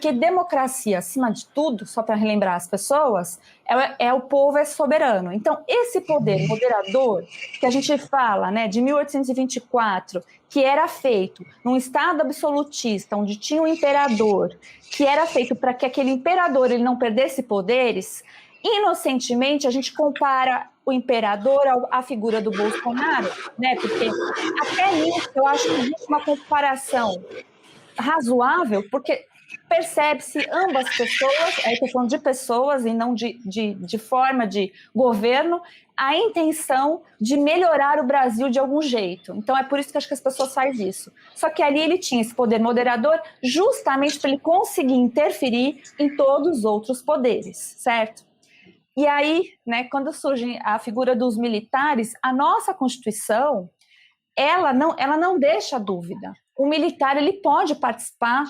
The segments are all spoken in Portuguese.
Porque democracia, acima de tudo, só para relembrar as pessoas, o povo é soberano. Então, esse poder moderador, que a gente fala, né, de 1824, que era feito num Estado absolutista, onde tinha um imperador, que era feito para que aquele imperador ele não perdesse poderes, inocentemente a gente compara o imperador à figura do Bolsonaro, né? Porque até nisso eu acho que existe uma comparação razoável, porque percebe-se ambas pessoas, aí estou falando de pessoas e não de forma de governo, a intenção de melhorar o Brasil de algum jeito. Então é por isso que acho que as pessoas fazem isso. Só que ali ele tinha esse poder moderador justamente para ele conseguir interferir em todos os outros poderes, certo? E aí, né, quando surge a figura dos militares, a nossa Constituição, ela não deixa dúvida. O militar ele pode participar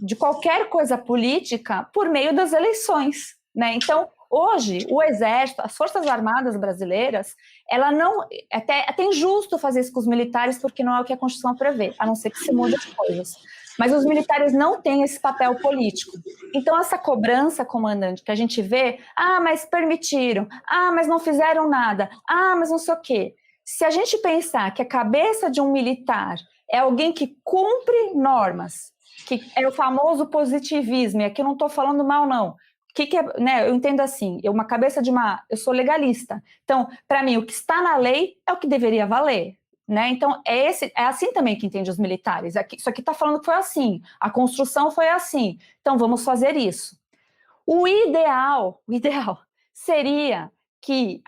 de qualquer coisa política por meio das eleições, né? Então, hoje, o Exército, as Forças Armadas brasileiras, ela não... Até injusto fazer isso com os militares, porque não é o que a Constituição prevê, a não ser que se mude as coisas. Mas os militares não têm esse papel político. Então, essa cobrança, comandante, que a gente vê, mas permitiram, mas não fizeram nada, mas não sei o quê. Se a gente pensar que a cabeça de um militar é alguém que cumpre normas, que é o famoso positivismo, e aqui eu não estou falando mal, não. Que é, né, eu entendo assim, uma cabeça de eu sou legalista. Então, para mim, o que está na lei é o que deveria valer. Né? Então, é assim também que entende os militares. Isso aqui está falando que foi assim, a construção foi assim, então vamos fazer isso. O ideal seria que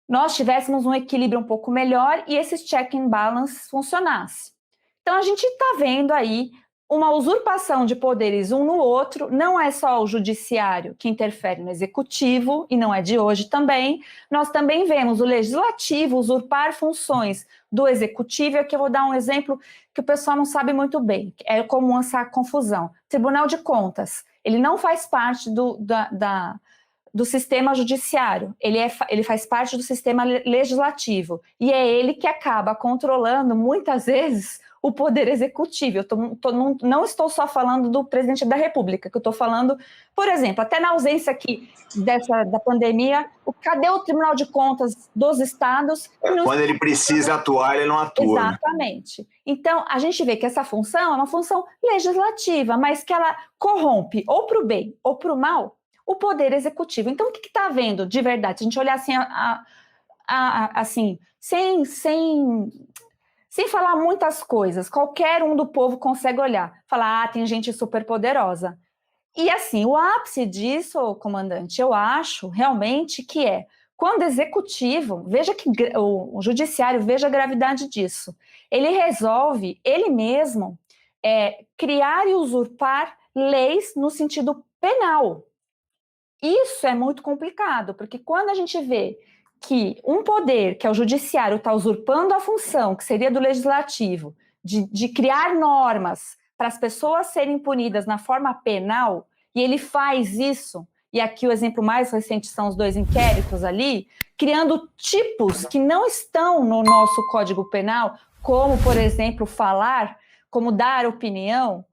nós tivéssemos um equilíbrio um pouco melhor e esses check and balance funcionassem. Então, a gente está vendo aí uma usurpação de poderes um no outro, não é só o judiciário que interfere no executivo, e não é de hoje também, nós também vemos o legislativo usurpar funções do executivo, e aqui eu vou dar um exemplo que o pessoal não sabe muito bem, é comum essa confusão. Tribunal de Contas, ele não faz parte do sistema judiciário, ele faz parte do sistema legislativo, e é ele que acaba controlando, muitas vezes, o poder executivo. Não estou só falando do presidente da República, que eu estou falando, por exemplo, até na ausência aqui da pandemia, cadê o Tribunal de Contas dos estados? Quando ele precisa atuar, ele não atua. Exatamente. Né? Então, a gente vê que essa função é uma função legislativa, mas que ela corrompe, ou para o bem ou para o mal, o poder executivo. Então, o que está havendo de verdade? Se a gente olhar assim, sem falar muitas coisas, qualquer um do povo consegue olhar, falar, tem gente super poderosa. E assim, o ápice disso, comandante, eu acho realmente que quando o executivo, veja que o judiciário, veja a gravidade disso, ele resolve, ele mesmo, criar e usurpar leis no sentido penal. Isso é muito complicado, porque quando a gente vê que um poder, que é o judiciário, está usurpando a função, que seria do legislativo, de criar normas para as pessoas serem punidas na forma penal, e ele faz isso, e aqui o exemplo mais recente são os 2 inquéritos ali, criando tipos que não estão no nosso Código Penal, como, por exemplo, falar, como dar opinião,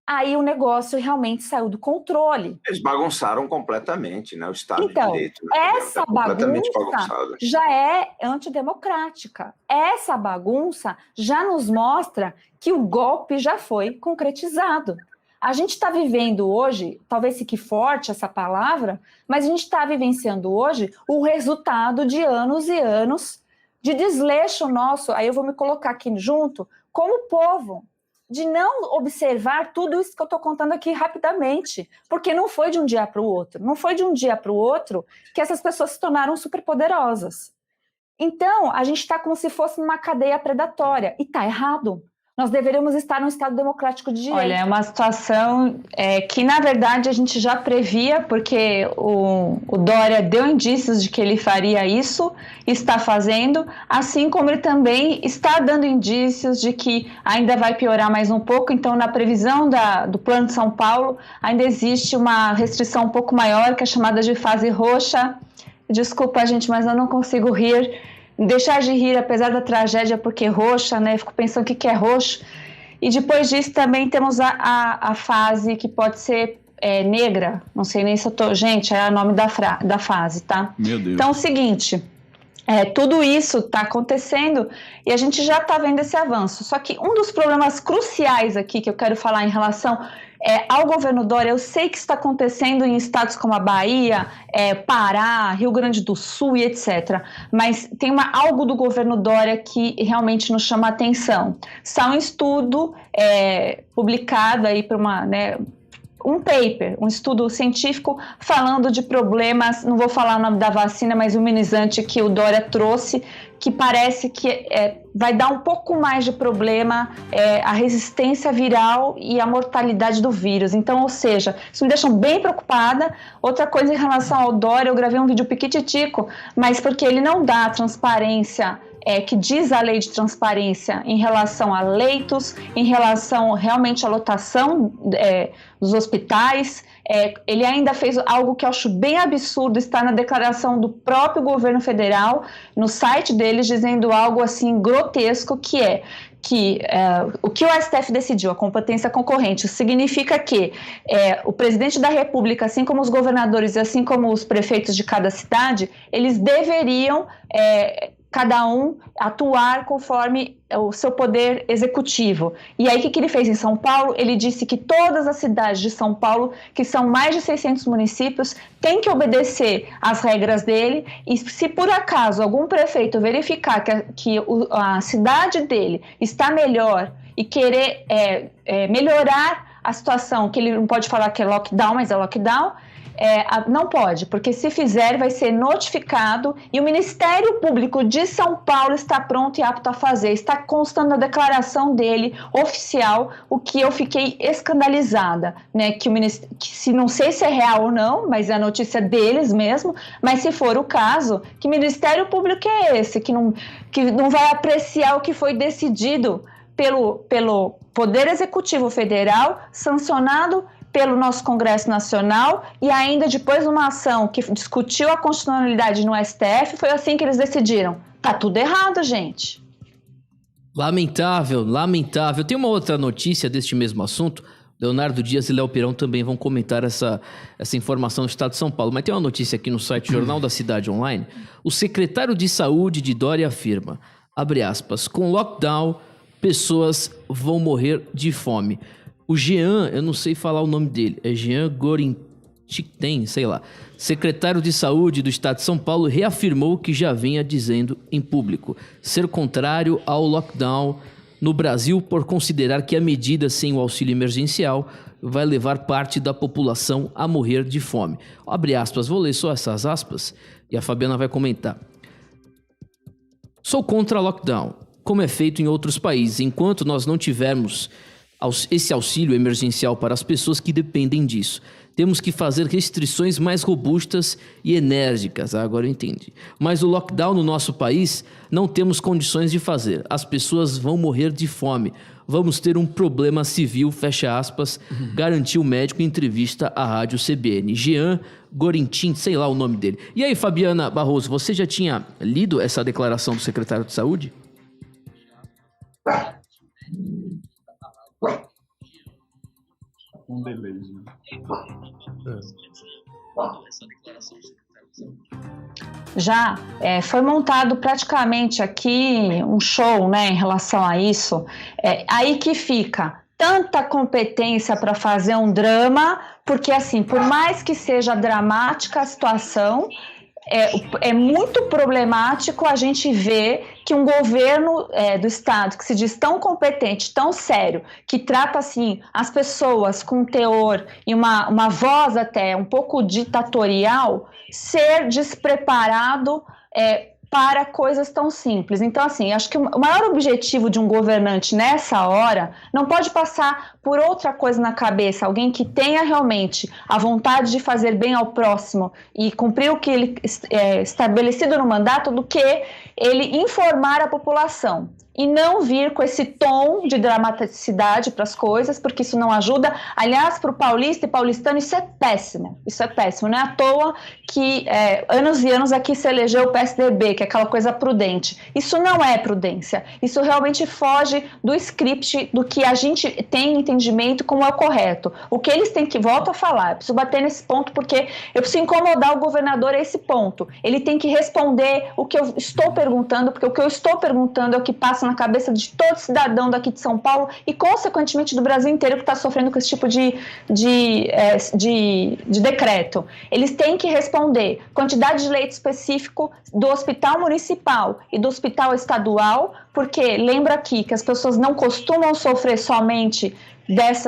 aí o negócio realmente saiu do controle. Eles bagunçaram completamente, né? O Estado de Direito. Essa bagunça já é antidemocrática. Essa bagunça já nos mostra que o golpe já foi concretizado. A gente está vivendo hoje, talvez fique forte essa palavra, mas a gente está vivenciando hoje o resultado de anos e anos de desleixo nosso, aí eu vou me colocar aqui junto, como povo, de não observar tudo isso que eu estou contando aqui rapidamente, porque não foi de um dia para o outro, não foi de um dia para o outro que essas pessoas se tornaram superpoderosas. Então, a gente está como se fosse numa cadeia predatória, e está errado. Nós deveríamos estar num Estado democrático de direito. Olha, é uma situação que, na verdade, a gente já previa, porque o Dória deu indícios de que ele faria isso, está fazendo, assim como ele também está dando indícios de que ainda vai piorar mais um pouco. Então, na previsão do Plano de São Paulo, ainda existe uma restrição um pouco maior, que é chamada de fase roxa. Desculpa, gente, mas eu não consigo deixar de rir, apesar da tragédia, porque roxa, né? Fico pensando o que é roxo. E depois disso também temos a fase que pode ser negra, não sei nem se eu tô... Gente, é o nome da fase, tá? Meu Deus. Então é o seguinte... tudo isso está acontecendo e a gente já está vendo esse avanço. Só que um dos problemas cruciais aqui que eu quero falar em relação ao governo Dória, eu sei que está acontecendo em estados como a Bahia, Pará, Rio Grande do Sul e etc. Mas tem algo do governo Dória que realmente nos chama a atenção. Está um estudo publicado aí por um paper, um estudo científico falando de problemas, não vou falar o nome da vacina, mas o imunizante que o Dória trouxe, que parece que vai dar um pouco mais de problema a resistência viral e a mortalidade do vírus. Então, ou seja, isso me deixa bem preocupada. Outra coisa em relação ao Dória, eu gravei um vídeo piquititico, mas porque ele não dá transparência que diz a lei de transparência em relação a leitos, em relação realmente à lotação dos hospitais. Ele ainda fez algo que eu acho bem absurdo, está na declaração do próprio governo federal, no site deles, dizendo algo assim grotesco, que o que o STF decidiu, a competência concorrente, significa que o presidente da República, assim como os governadores e assim como os prefeitos de cada cidade, eles deveriam... cada um atuar conforme o seu poder executivo. E aí, o que ele fez em São Paulo? Ele disse que todas as cidades de São Paulo, que são mais de 600 municípios, têm que obedecer às regras dele, e se por acaso algum prefeito verificar que a cidade dele está melhor e querer melhorar a situação, que ele não pode falar que é lockdown, mas é lockdown, não pode, porque se fizer vai ser notificado e o Ministério Público de São Paulo está pronto e apto a fazer. Está constando a declaração dele, oficial, o que eu fiquei escandalizada, né? Que se não sei se é real ou não, mas é a notícia deles mesmo, mas se for o caso, que Ministério Público é esse, que não vai apreciar o que foi decidido pelo Poder Executivo Federal, sancionado pelo nosso Congresso Nacional, e ainda depois uma ação que discutiu a constitucionalidade no STF, foi assim que eles decidiram. Tá tudo errado, gente. Lamentável, lamentável. Tem uma outra notícia deste mesmo assunto. Leonardo Dias e Léo Pirão também vão comentar essa informação do Estado de São Paulo. Mas tem uma notícia aqui no site Jornal da Cidade Online. O secretário de Saúde de Dória afirma, abre aspas, com lockdown, pessoas vão morrer de fome. O Jean, eu não sei falar o nome dele, é Jean Gorinchiten, sei lá, secretário de Saúde do Estado de São Paulo, reafirmou que já vinha dizendo em público ser contrário ao lockdown no Brasil por considerar que a medida sem o auxílio emergencial vai levar parte da população a morrer de fome. Abre aspas, vou ler só essas aspas e a Fabiana vai comentar. Sou contra lockdown, como é feito em outros países, enquanto nós não tivermos esse auxílio emergencial para as pessoas que dependem disso. Temos que fazer restrições mais robustas e enérgicas. Agora eu entendi. Mas o lockdown no nosso país não temos condições de fazer. As pessoas vão morrer de fome. Vamos ter um problema civil, fecha aspas, garantiu o médico em entrevista à rádio CBN. Jean Gorintin, sei lá o nome dele. E aí, Fabiana Barroso, você já tinha lido essa declaração do secretário de Saúde? Um delay. Já foi montado praticamente aqui um show, né, em relação a isso. Aí que fica tanta competência para fazer um drama, porque assim, por mais que seja dramática a situação, é muito problemático a gente ver que um governo do Estado que se diz tão competente, tão sério, que trata assim as pessoas com teor e uma voz até um pouco ditatorial, ser despreparado para coisas tão simples. Então, assim, acho que o maior objetivo de um governante nessa hora não pode passar por outra coisa na cabeça, alguém que tenha realmente a vontade de fazer bem ao próximo e cumprir o que ele estabelecido no mandato, do que ele informar a população. e não vir com esse tom de dramaticidade para as coisas, porque isso não ajuda. Aliás, para o paulista e paulistano, isso é péssimo. Isso é péssimo. Não é à toa que anos e anos aqui se elegeu o PSDB, que é aquela coisa prudente. Isso não é prudência. Isso realmente foge do script, do que a gente tem entendimento como é o correto. O que eles têm que... Volto a falar, eu preciso bater nesse ponto, porque eu preciso incomodar o governador a esse ponto. Ele tem que responder o que eu estou perguntando, porque o que eu estou perguntando é o que passa na cabeça de todo cidadão daqui de São Paulo e, consequentemente, do Brasil inteiro que está sofrendo com esse tipo de decreto. Eles têm que responder quantidade de leito específico do hospital municipal e do hospital estadual, porque lembra aqui que as pessoas não costumam sofrer somente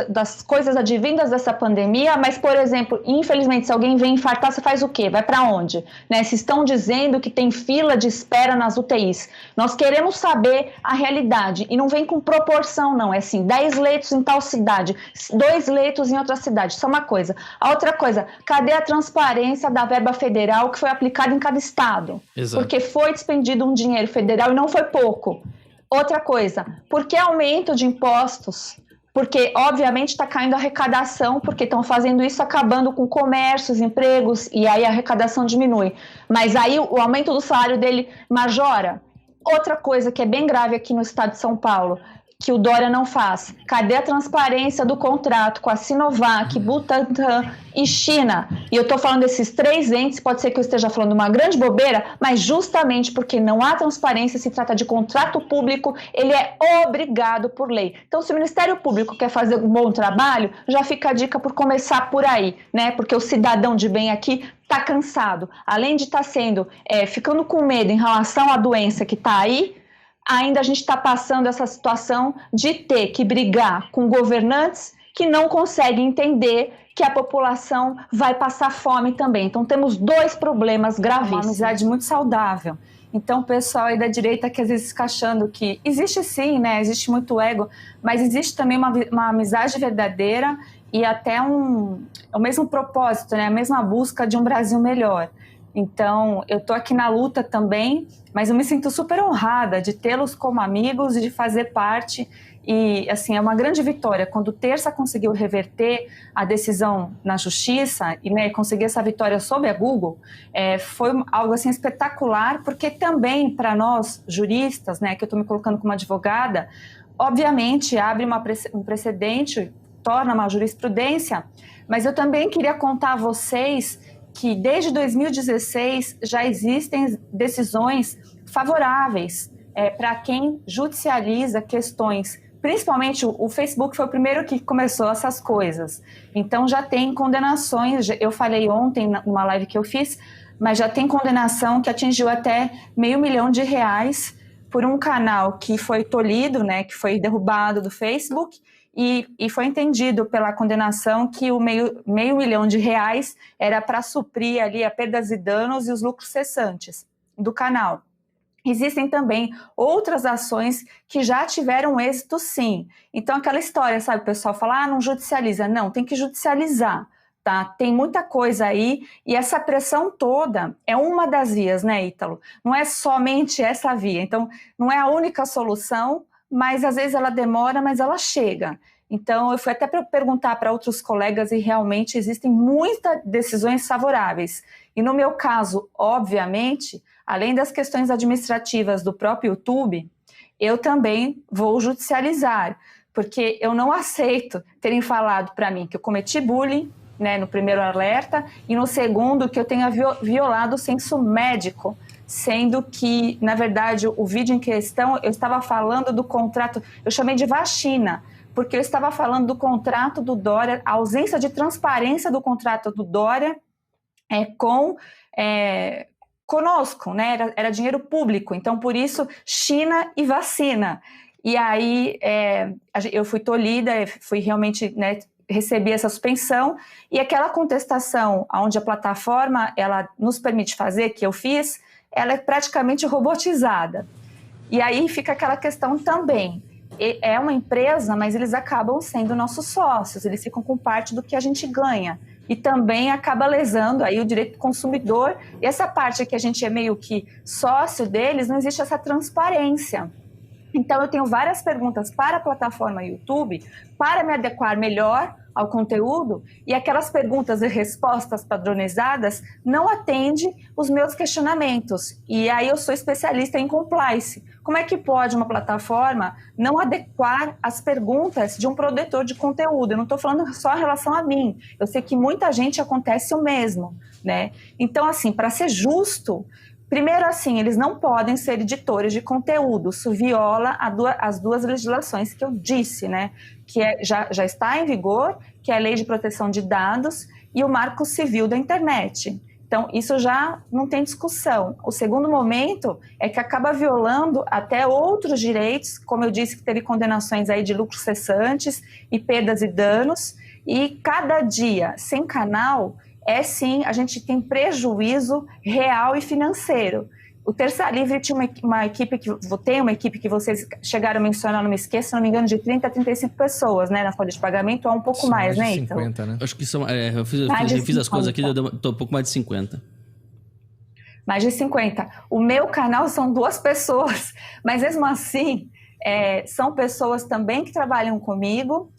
das coisas advindas dessa pandemia, mas, por exemplo, infelizmente, se alguém vem infartar, você faz o quê? Vai para onde? Né? Se estão dizendo que tem fila de espera nas UTIs. Nós queremos saber a realidade, e não vem com proporção, não. É assim, 10 leitos em tal cidade, 2 leitos em outra cidade. Isso é uma coisa. A outra coisa, cadê a transparência da verba federal que foi aplicada em cada estado? Exato. Porque foi despendido um dinheiro federal e não foi pouco. Outra coisa, por que aumento de impostos? Porque, obviamente, está caindo a arrecadação, porque estão fazendo isso acabando com comércios, empregos, e aí a arrecadação diminui. Mas aí o aumento do salário dele majora. Outra coisa que é bem grave aqui no estado de São Paulo, que o Dória não faz. Cadê a transparência do contrato com a Sinovac, Butantan e China? E eu estou falando desses 3 entes, pode ser que eu esteja falando uma grande bobeira, mas justamente porque não há transparência, se trata de contrato público, ele é obrigado por lei. Então, se o Ministério Público quer fazer um bom trabalho, já fica a dica por começar por aí, né? Porque o cidadão de bem aqui está cansado. Além de estar ficando com medo em relação à doença que está aí, ainda a gente está passando essa situação de ter que brigar com governantes que não conseguem entender que a população vai passar fome também. Então, temos 2 problemas gravíssimos. Uma amizade muito saudável. Então, o pessoal aí da direita que às vezes fica achando que existe sim, né? Existe muito ego, mas existe também uma amizade verdadeira e até o mesmo propósito, né? A mesma busca de um Brasil melhor. Então, eu estou aqui na luta também, mas eu me sinto super honrada de tê-los como amigos e de fazer parte. E, assim, é uma grande vitória. Quando o Terça conseguiu reverter a decisão na justiça e, né, conseguir essa vitória sobre a Google, foi algo, assim, espetacular, porque também, para nós, juristas, né, que eu estou me colocando como advogada, obviamente abre um precedente, torna uma jurisprudência, mas eu também queria contar a vocês que desde 2016 já existem decisões favoráveis para quem judicializa questões. Principalmente o Facebook foi o primeiro que começou essas coisas. Então já tem condenações, eu falei ontem numa live que eu fiz, mas já tem condenação que atingiu até R$500 mil por um canal que foi tolhido, né, que foi derrubado do Facebook, e foi entendido pela condenação que o R$500 mil era para suprir ali a perdas e danos e os lucros cessantes do canal. Existem também outras ações que já tiveram êxito, sim. Então, aquela história, sabe, o pessoal fala, não judicializa. Não, tem que judicializar, tá? Tem muita coisa aí, e essa pressão toda é uma das vias, né, Ítalo? Não é somente essa via. Então, não é a única solução, mas às vezes ela demora, mas ela chega. Então, eu fui até para perguntar para outros colegas e realmente existem muitas decisões favoráveis. E no meu caso, obviamente, além das questões administrativas do próprio YouTube, eu também vou judicializar, porque eu não aceito terem falado para mim que eu cometi bullying, né, no primeiro alerta, e no segundo que eu tenha violado o censo médico, sendo que, na verdade, o vídeo em questão, eu estava falando do contrato, eu chamei de vacina, porque eu estava falando do contrato do Dória, a ausência de transparência do contrato do Dória conosco, né? Era dinheiro público, então por isso China e vacina. E aí eu fui tolhida, fui realmente, né, recebi essa suspensão, e aquela contestação onde a plataforma ela nos permite fazer, que eu fiz, ela é praticamente robotizada. E aí fica aquela questão também. É uma empresa, mas eles acabam sendo nossos sócios, eles ficam com parte do que a gente ganha. E também acaba lesando aí o direito do consumidor. E essa parte que a gente é meio que sócio deles, não existe essa transparência. Então, eu tenho várias perguntas para a plataforma YouTube para me adequar melhor ao conteúdo, e aquelas perguntas e respostas padronizadas não atendem os meus questionamentos. E aí eu sou especialista em compliance. Como é que pode uma plataforma não adequar as perguntas de um produtor de conteúdo? Eu não estou falando só em relação a mim. Eu sei que muita gente acontece o mesmo, né? Então, assim, para ser justo, primeiro, assim, eles não podem ser editores de conteúdo. Isso viola as duas legislações que eu disse, né? Que já está em vigor, que é a Lei de Proteção de Dados e o Marco Civil da Internet. Então, isso já não tem discussão. O segundo momento é que acaba violando até outros direitos, como eu disse, que teve condenações aí de lucros cessantes e perdas e danos, e cada dia sem canal sim, a gente tem prejuízo real e financeiro. O Terça Livre tinha uma equipe que vocês chegaram a mencionar, não me esqueço, se não me engano, de 30 a 35 pessoas, né, na folha de pagamento, ou um pouco mais, né, Então? 50, né? Acho que são, eu fiz as coisas aqui, tô um pouco mais de 50. Mais de 50. O meu canal são 2 pessoas, mas mesmo assim, são pessoas também que trabalham comigo,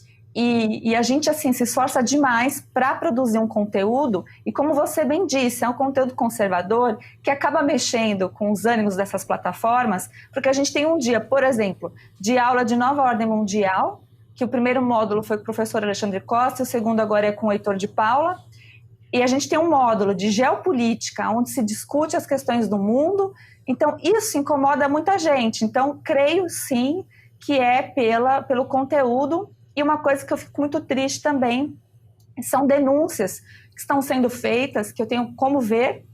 e a gente, assim, se esforça demais para produzir um conteúdo, e como você bem disse, é um conteúdo conservador que acaba mexendo com os ânimos dessas plataformas, porque a gente tem um dia, por exemplo, de aula de Nova Ordem Mundial, que o primeiro módulo foi com o professor Alexandre Costa, o segundo agora é com o Heitor de Paula, e a gente tem um módulo de geopolítica, onde se discute as questões do mundo. Então, isso incomoda muita gente. Então, creio, sim, que é pelo conteúdo. E uma coisa que eu fico muito triste também são denúncias que estão sendo feitas, que eu tenho como ver,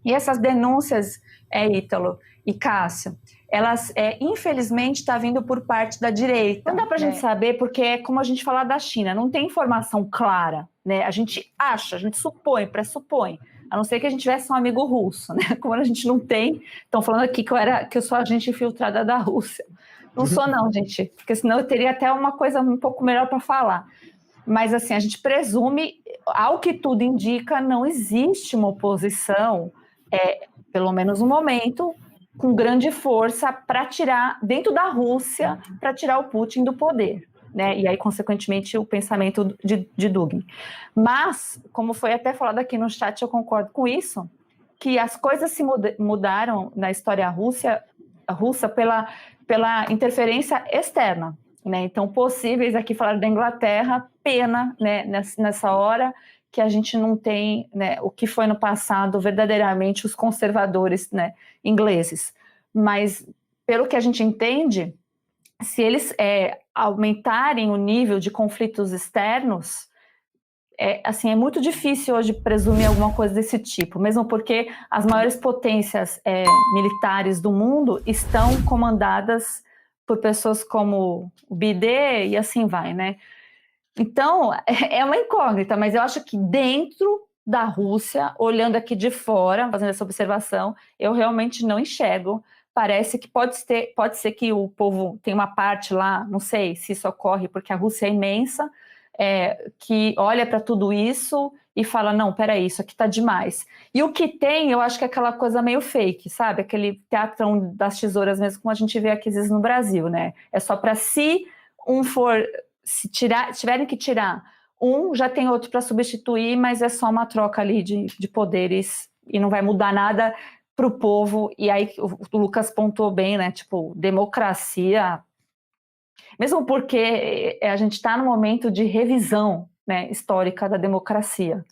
e essas denúncias, Ítalo e Cássio, elas, infelizmente, estão vindo por parte da direita. Não dá para a gente saber, porque é como a gente falar da China, não tem informação clara, né? A gente acha, a gente supõe, pressupõe, a não ser que a gente tivesse um amigo russo, né? Como a gente não tem, estão falando aqui que eu sou agente infiltrada da Rússia. Não sou não, gente, porque senão eu teria até uma coisa um pouco melhor para falar. Mas, assim, a gente presume, ao que tudo indica, não existe uma oposição, pelo menos no momento, com grande força para tirar, dentro da Rússia, para tirar o Putin do poder, né? E aí, consequentemente, o pensamento de Dugin. Mas, como foi até falado aqui no chat, eu concordo com isso, que as coisas se mudaram na história russa pela interferência externa, né? Então, possíveis aqui falar da Inglaterra, pena, né, nessa hora que a gente não tem, né, o que foi no passado verdadeiramente os conservadores, né, ingleses. Mas, pelo que a gente entende, se eles aumentarem o nível de conflitos externos, assim, é muito difícil hoje presumir alguma coisa desse tipo, mesmo porque as maiores potências militares do mundo estão comandadas por pessoas como o Biden e assim vai, né? Então, é uma incógnita, mas eu acho que dentro da Rússia, olhando aqui de fora, fazendo essa observação, eu realmente não enxergo. Parece que pode ser que o povo tem uma parte lá, não sei se isso ocorre, porque a Rússia é imensa, que olha para tudo isso e fala, não, peraí, isso aqui tá demais. E o que tem, eu acho que é aquela coisa meio fake, sabe? Aquele teatrão das tesouras mesmo, como a gente vê aqui às vezes no Brasil, né? É só para se tiverem que tirar já tem outro para substituir, mas é só uma troca ali de poderes e não vai mudar nada para o povo. E aí o Lucas pontuou bem, né? Tipo, democracia... Mesmo porque a gente está no momento de revisão, né, histórica da democracia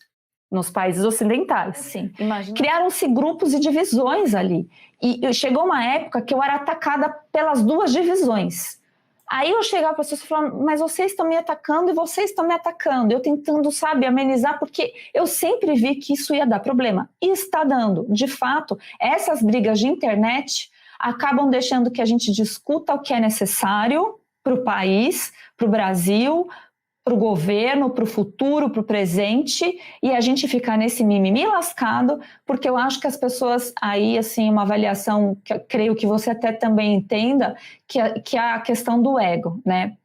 nos países ocidentais. Sim, criaram-se grupos e divisões ali. E chegou uma época que eu era atacada pelas 2 divisões. Aí eu chegava para as pessoas falando, mas vocês estão me atacando e vocês estão me atacando. Eu tentando, sabe, amenizar, porque eu sempre vi que isso ia dar problema. E está dando. De fato, essas brigas de internet acabam deixando que a gente discuta o que é necessário para o país, para o Brasil, para o governo, para o futuro, para o presente, e a gente ficar nesse mimimi lascado, porque eu acho que as pessoas aí, assim, uma avaliação que eu creio que você até também entenda, que é a questão do ego, né?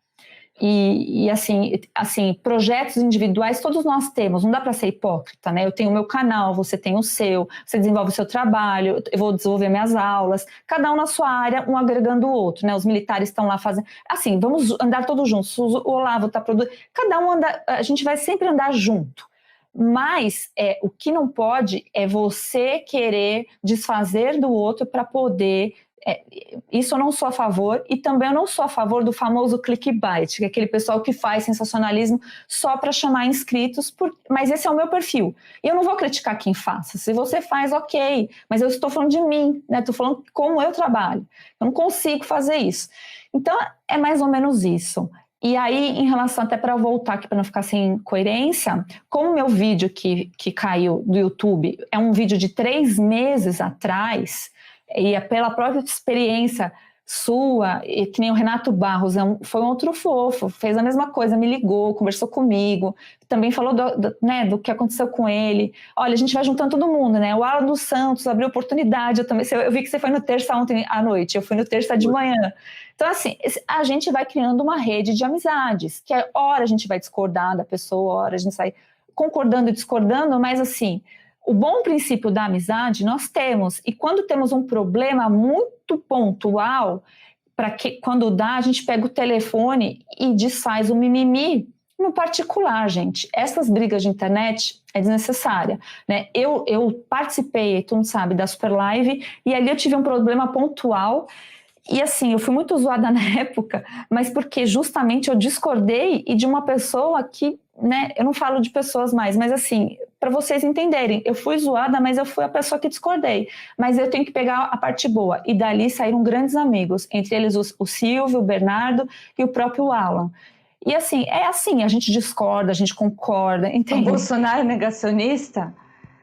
E assim, projetos individuais todos nós temos, não dá para ser hipócrita, né? Eu tenho o meu canal, você tem o seu, você desenvolve o seu trabalho, eu vou desenvolver minhas aulas, cada um na sua área, um agregando o outro, né? Os militares estão lá fazendo, assim, vamos andar todos juntos, o Olavo está produzindo, cada um anda, a gente vai sempre andar junto. Mas o que não pode é você querer desfazer do outro para poder... isso eu não sou a favor, e também eu não sou a favor do famoso clickbait, que é aquele pessoal que faz sensacionalismo só para chamar inscritos, mas esse é o meu perfil. E eu não vou criticar quem faça. Se você faz, ok, mas eu estou falando de mim, né? Estou falando como eu trabalho. Eu não consigo fazer isso. Então, é mais ou menos isso. E aí, em relação, até para voltar aqui, para não ficar sem coerência, como o meu vídeo que caiu do YouTube é um vídeo de 3 meses atrás, e é pela própria experiência sua, e que nem o Renato Barros, foi um outro fofo, fez a mesma coisa, me ligou, conversou comigo, também falou do que aconteceu com ele. Olha, a gente vai juntando todo mundo, né? O Alan dos Santos abriu oportunidade, eu vi que você foi no terça ontem à noite, eu fui no terça de manhã. Então, assim, a gente vai criando uma rede de amizades, que hora a gente vai discordar da pessoa, hora a gente sai concordando e discordando, mas assim... O bom princípio da amizade nós temos, e quando temos um problema muito pontual, quando dá, a gente pega o telefone e desfaz o mimimi no particular, gente. Essas brigas de internet é desnecessária, né? Eu participei, tu não sabe, da Super Live, e ali eu tive um problema pontual, e assim, eu fui muito zoada na época, mas porque justamente eu discordei e de uma pessoa que, né, eu não falo de pessoas mais, mas assim, para vocês entenderem, eu fui zoada, mas eu fui a pessoa que discordei, mas eu tenho que pegar a parte boa, e dali saíram grandes amigos, entre eles o Silvio, o Bernardo e o próprio Alan. E assim, a gente discorda, a gente concorda, entende? O Bolsonaro é negacionista?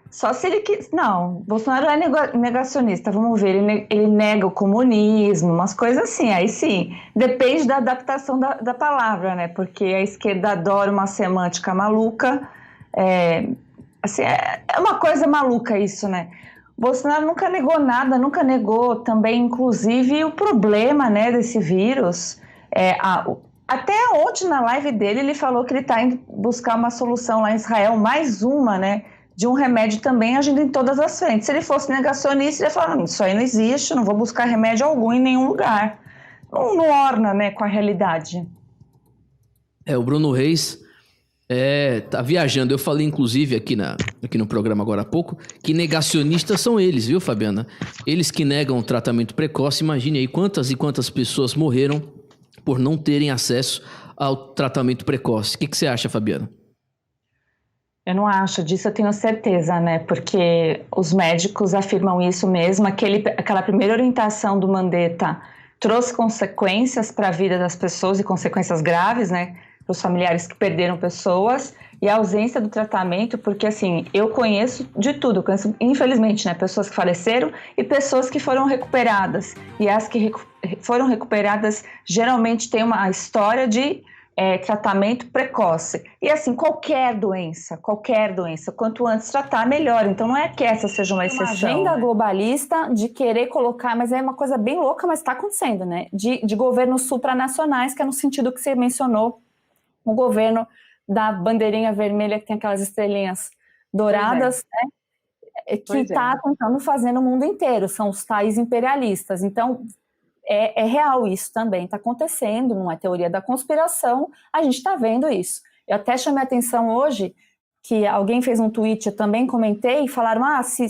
Só se ele quis... Não, Bolsonaro é negacionista, vamos ver, ele nega o comunismo, umas coisas assim, aí sim, depende da adaptação da palavra, né, porque a esquerda adora uma semântica maluca, assim, é uma coisa maluca isso, né. Bolsonaro nunca negou nada, nunca negou também, inclusive, o problema, né, desse vírus. Até ontem, na live dele, ele falou que ele está indo buscar uma solução lá em Israel, mais uma, né, de um remédio também agindo em todas as frentes. Se ele fosse negacionista, ele ia falar, isso aí não existe, não vou buscar remédio algum em nenhum lugar. Não orna, né, com a realidade. O Bruno Reis tá viajando. Eu falei, inclusive, aqui no programa agora há pouco, que negacionistas são eles, viu, Fabiana? Eles que negam o tratamento precoce. Imagine aí quantas e quantas pessoas morreram por não terem acesso ao tratamento precoce. O que você acha, Fabiana? Eu não acho, disso eu tenho certeza, né? Porque os médicos afirmam isso mesmo. Aquela primeira orientação do Mandetta trouxe consequências para a vida das pessoas e consequências graves, né? Para os familiares que perderam pessoas, e a ausência do tratamento, porque assim, eu conheço de tudo, eu conheço, infelizmente, né? Pessoas que faleceram e pessoas que foram recuperadas. E as que foram recuperadas geralmente têm uma história de tratamento precoce. E assim, qualquer doença, quanto antes tratar, melhor. Então não é que essa seja uma exceção. Uma agenda globalista de querer colocar, mas é uma coisa bem louca, mas está acontecendo, né? De governos supranacionais, que é no sentido que você mencionou, o governo da bandeirinha vermelha, que tem aquelas estrelinhas douradas, né? Que está tentando fazer no mundo inteiro, são os tais imperialistas. Então, é real isso também, está acontecendo, não é teoria da conspiração, a gente está vendo isso. Eu até chamei a atenção hoje, que alguém fez um tweet, eu também comentei, e falaram, se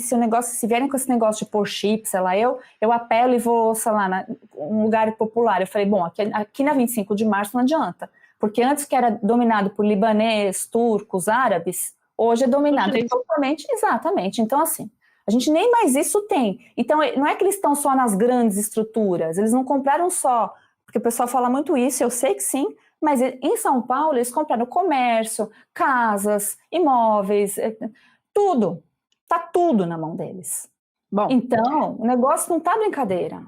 vierem com esse negócio de pôr chip, sei lá, eu apelo e vou, sei lá, um lugar popular. Eu falei, bom, aqui na 25 de março não adianta, porque antes que era dominado por libanês, turcos, árabes, hoje é dominado totalmente, exatamente, então assim, a gente nem mais isso tem. Então, não é que eles estão só nas grandes estruturas, eles não compraram só, porque o pessoal fala muito isso, eu sei que sim, mas em São Paulo eles compraram comércio, casas, imóveis, tudo. Está tudo na mão deles. Bom, então, o negócio não está brincadeira.